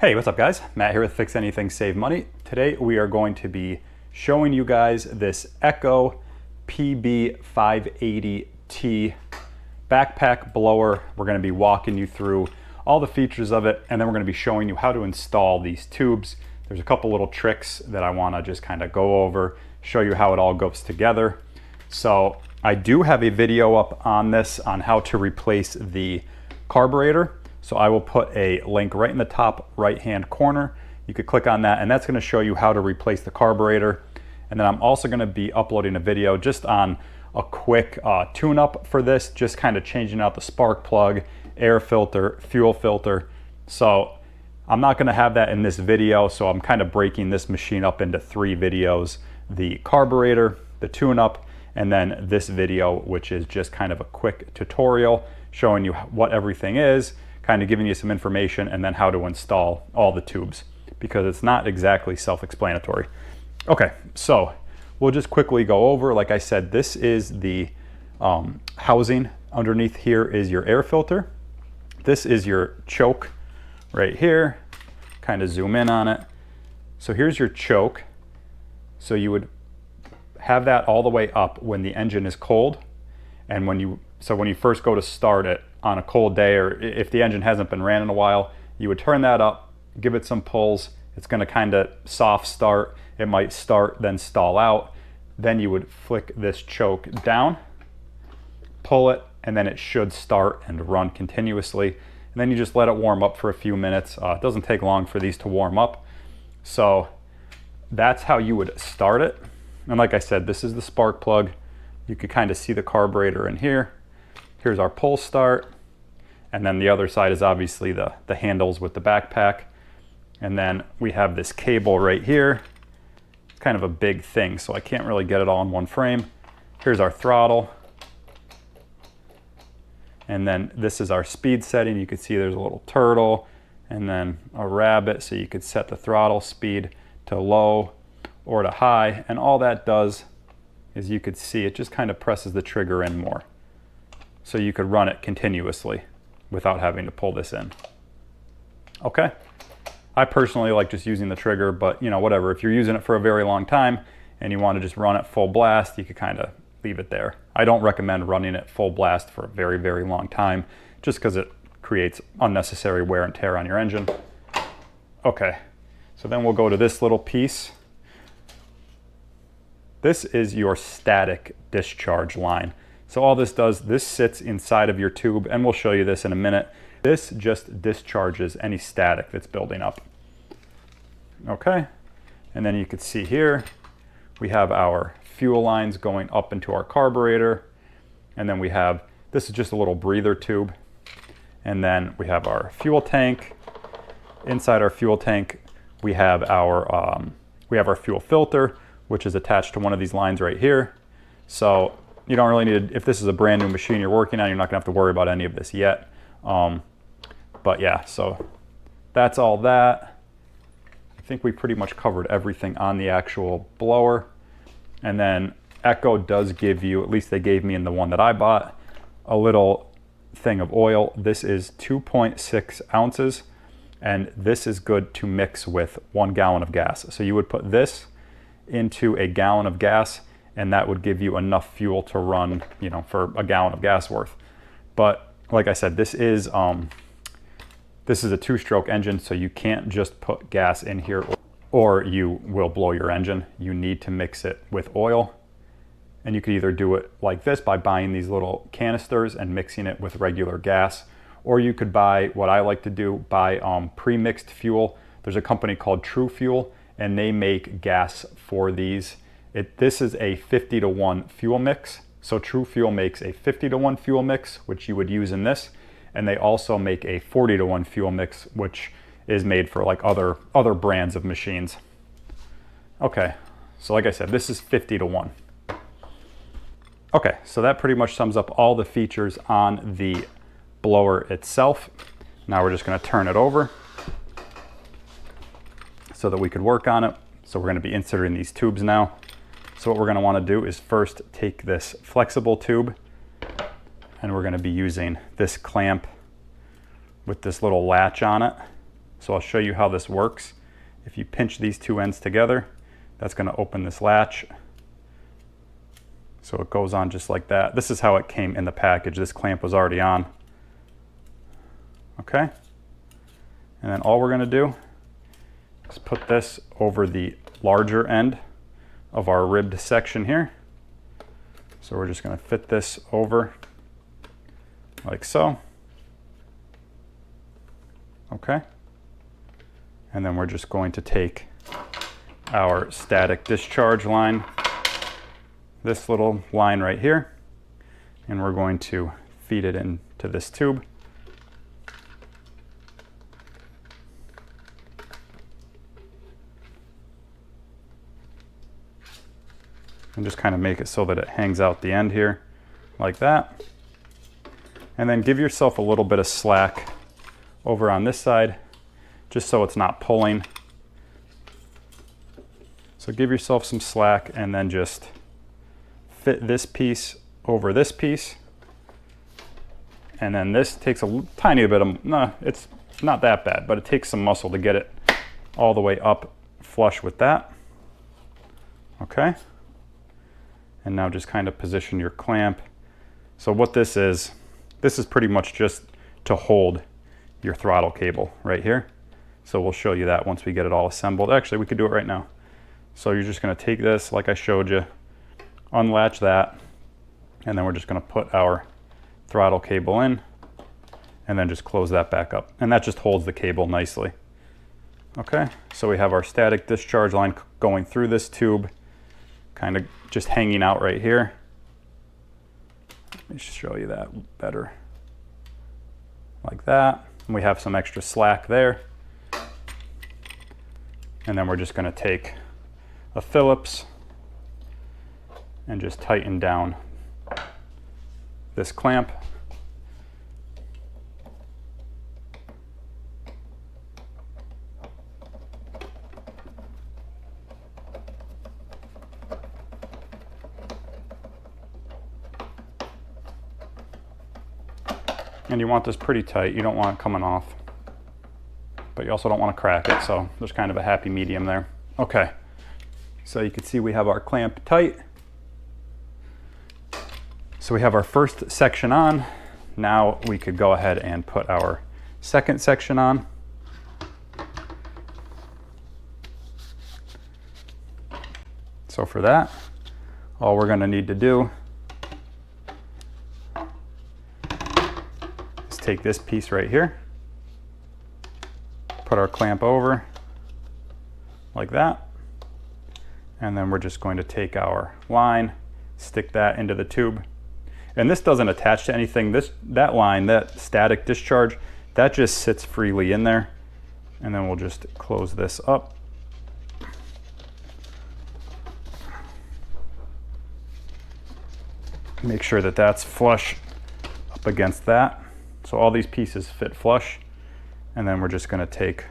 Hey, what's up guys? Matt here with Fix Anything Save Money. Today we are going to be showing you guys this Echo PB580T backpack blower. We're going to be walking you through all the features of it, and then we're going to be showing you how to install these tubes. There's a couple little tricks that I want to just kind of go over, show you how it all goes together. So I do have a video up on this on how to replace the carburetor. So I will put a link right in the top right-hand corner. You could click on that, and that's going to show you how to replace the carburetor. And then I'm also going to be uploading a video just on a quick tune-up for this, just kind of changing out the spark plug, air filter, fuel filter. So I'm not going to have that in this video, so I'm kind of breaking this machine up into 3 videos: the carburetor, the tune-up, and then this video, which is just kind of a quick tutorial showing you what everything is, kind of giving you some information, and then how to install all the tubes, because it's not exactly self-explanatory. Okay, so we'll just quickly go over. Like I said, this is the housing. Underneath here is your air filter. This is your choke right here. Kind of zoom in on it. So here's your choke. So you would have that all the way up when the engine is cold, and when you first go to start it on a cold day, or if the engine hasn't been ran in a while, you would turn that up, give it some pulls. It's going to kind of soft start. It might start, then stall out. Then you would flick this choke down, pull it, and then it should start and run continuously. And then you just let it warm up for a few minutes. It doesn't take long for these to warm up. So that's how you would start it. And like I said, this is the spark plug. You could kind of see the carburetor in here. Here's our pull start. And then the other side is obviously the handles with the backpack. And then we have this cable right here. It's kind of a big thing, so I can't really get it all in one frame. Here's our throttle. And then this is our speed setting. You can see there's a little turtle and then a rabbit, so you could set the throttle speed to low or to high. And all that does is, you could see, it just kind of presses the trigger in more. So you could run it continuously without having to pull this in. Okay. I personally like just using the trigger, but you know, whatever. If you're using it for a very long time and you want to just run it full blast, you could kind of leave it there. I don't recommend running it full blast for a very, very long time, just because it creates unnecessary wear and tear on your engine. Okay, so then we'll go to this little piece. This is your static discharge line. So all this does, this sits inside of your tube, and we'll show you this in a minute. This just discharges any static that's building up. Okay, and then you can see here, we have our fuel lines going up into our carburetor, and then we have, this is just a little breather tube, and then we have our fuel tank. Inside our fuel tank, we have our fuel filter, which is attached to one of these lines right here. So you don't really need to, if this is a brand new machine you're working on, you're not gonna have to worry about any of this yet. But yeah, so that's all that. I think we pretty much covered everything on the actual blower. And then Echo does give you, at least they gave me in the one that I bought, a little thing of oil. This is 2.6 ounces, and this is good to mix with 1 gallon of gas. So you would put this into a gallon of gas, and that would give you enough fuel to run, you know, for a gallon of gas worth. But like I said, this is a 2-stroke engine, so you can't just put gas in here or you will blow your engine. You need to mix it with oil. And you could either do it like this by buying these little canisters and mixing it with regular gas, or you could buy, what I like to do, buy pre-mixed fuel. There's a company called True Fuel, and they make gas for these. This is a 50-to-1 fuel mix. So True Fuel makes a 50-to-1 fuel mix, which you would use in this. And they also make a 40-to-1 fuel mix, which is made for like other brands of machines. Okay, so like I said, this is 50-to-1. Okay, so that pretty much sums up all the features on the blower itself. Now we're just gonna turn it over so that we could work on it. So we're gonna be inserting these tubes now. So what we're gonna wanna do is first take this flexible tube, and we're gonna be using this clamp with this little latch on it. So I'll show you how this works. If you pinch these two ends together, that's going to open this latch. So it goes on just like that. This is how it came in the package. This clamp was already on. Okay. And then all we're going to do is put this over the larger end of our ribbed section here. So we're just going to fit this over like so. Okay. And then we're just going to take our static discharge line, this little line right here, and we're going to feed it into this tube. And just kind of make it so that it hangs out the end here like that. And then give yourself a little bit of slack over on this side, just so it's not pulling. So give yourself some slack and then just fit this piece over this piece. And then this takes a tiny bit of, no, it's not that bad, but it takes some muscle to get it all the way up flush with that. Okay. And now just kind of position your clamp. So what this is pretty much just to hold your throttle cable right here. So we'll show you that once we get it all assembled. Actually, we could do it right now. So you're just going to take this like I showed you, unlatch that, and then we're just going to put our throttle cable in and then just close that back up. And that just holds the cable nicely. Okay, so we have our static discharge line going through this tube, kind of just hanging out right here. Let me show you that better. Like that. And we have some extra slack there. And then we're just going to take a Phillips and just tighten down this clamp. And you want this pretty tight. You don't want it coming off, but you also don't want to crack it. So there's kind of a happy medium there. Okay, so you can see we have our clamp tight. So we have our first section on. Now we could go ahead and put our second section on. So for that, all we're going to need to do is take this piece right here, put our clamp over like that, and then we're just going to take our line, stick that into the tube. And this doesn't attach to anything. That line, that static discharge, that just sits freely in there. And then we'll just close this up. Make sure that that's flush up against that. So all these pieces fit flush. And then we're just going to take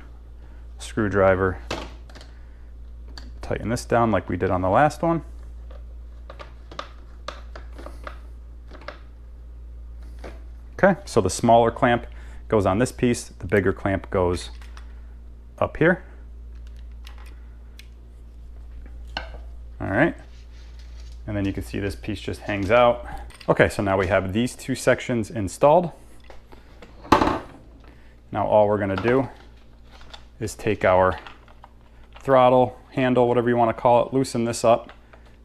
a screwdriver, tighten this down like we did on the last one. Okay, so the smaller clamp goes on this piece, the bigger clamp goes up here. All right, and then you can see this piece just hangs out. Okay, so now we have these two sections installed. Now all we're gonna do is take our throttle, handle, whatever you wanna call it, loosen this up.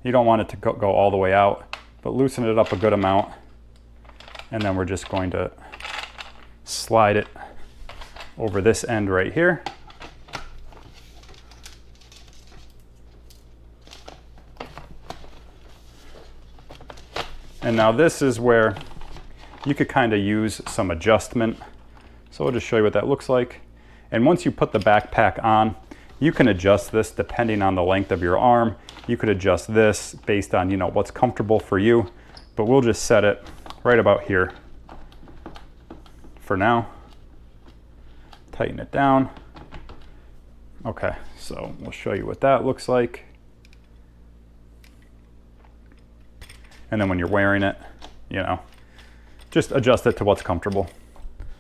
You don't want it to go all the way out, but loosen it up a good amount. And then we're just going to slide it over this end right here. And now this is where you could kind of use some adjustment. So I'll just show you what that looks like. And once you put the backpack on, you can adjust this depending on the length of your arm. You could adjust this based on, what's comfortable for you, but we'll just set it right about here for now. Tighten it down. Okay, so we'll show you what that looks like. And then when you're wearing it, just adjust it to what's comfortable.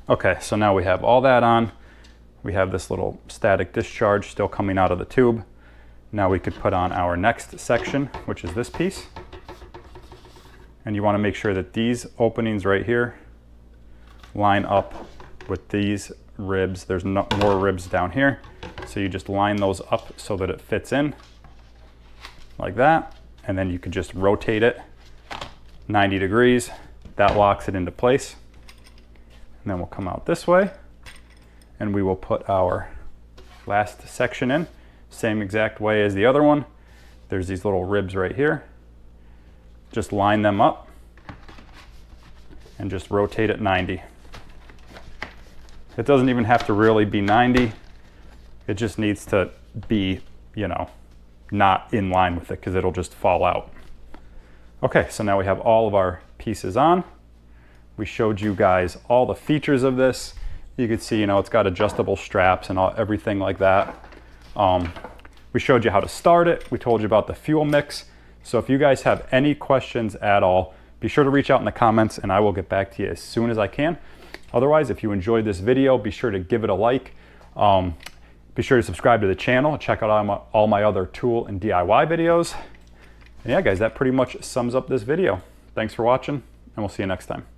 Okay, so now we have all that on. We have this little static discharge still coming out of the tube. Now we could put on our next section, which is this piece. And you want to make sure that these openings right here line up with these ribs. There's no more ribs down here. So you just line those up so that it fits in like that. And then you could just rotate it 90 degrees. That locks it into place. And then we'll come out this way and we will put our last section in. Same exact way as the other one. There's these little ribs right here. Just line them up and just rotate it 90. It doesn't even have to really be 90. It just needs to be, you know, not in line with it because it'll just fall out. Okay, so now we have all of our pieces on. We showed you guys all the features of this. You could see, you know, it's got adjustable straps and everything like that. We showed you how to start it. We told you about the fuel mix. So if you guys have any questions at all, be sure to reach out in the comments and I will get back to you as soon as I can. Otherwise, if you enjoyed this video, be sure to give it a like. Be sure to subscribe to the channel. Check out all my other tool and DIY videos. And yeah, guys, that pretty much sums up this video. Thanks for watching, and we'll see you next time.